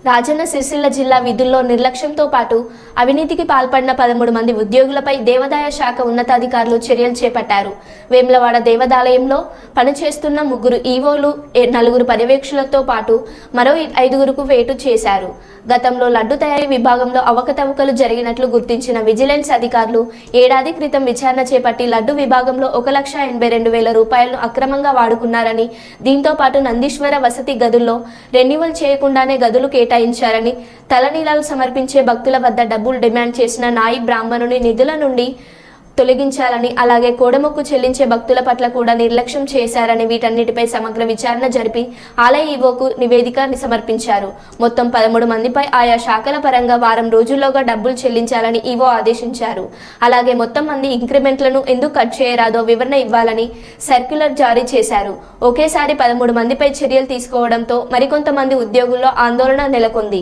రాజన్న సిరిసిల్ల జిల్లా విధుల్లో నిర్లక్ష్యంతో పాటు అవినీతికి పాల్పడిన 13 మంది ఉద్యోగులపై దేవాదాయ శాఖ ఉన్నతాధికారులు చర్యలు చేపట్టారు. వేములవాడ దేవాదాలయంలో పనిచేస్తున్న 3 ఈవోలు 4 పర్యవేక్షకులతో పాటు మరో 5గురుకు వేటు చేశారు. గతంలో లడ్డు తయారీ విభాగంలో అవకతవకలు జరిగినట్లు గుర్తించిన విజిలెన్స్ అధికారులు ఏడాది క్రితం విచారణ చేపట్టి లడ్డు విభాగంలో 1,82,000 రూపాయలను అక్రమంగా వాడుకున్నారని, దీంతో పాటు నందీశ్వర వసతి గదుల్లో రెన్యువల్ చేయకుండానే గదులు కేటాయించారని, తలనీలాలు సమర్పించే భక్తుల వద్ద డబ్బులు డిమాండ్ చేసిన నాయి బ్రాహ్మణుని నిధుల నుండి తొలగించాలని, అలాగే కోడమొక్కు చెల్లించే భక్తుల పట్ల కూడా నిర్లక్ష్యం చేశారని, వీటన్నిటిపై సమగ్ర విచారణ జరిపి ఆలయ ఈవోకు నివేదిక సమర్పించారు. మొత్తం 13 మందిపై ఆయా శాఖల పరంగా వారం రోజుల్లోగా డబ్బులు చెల్లించాలని ఈవో ఆదేశించారు. అలాగే మొత్తం మంది ఇంక్రిమెంట్లను ఎందుకు కట్ చేయరాదో వివరణ ఇవ్వాలని సర్క్యులర్ జారీ చేశారు. ఒకేసారి 13 మందిపై చర్యలు తీసుకోవడంతో మరికొంతమంది ఉద్యోగుల్లో ఆందోళన నెలకొంది.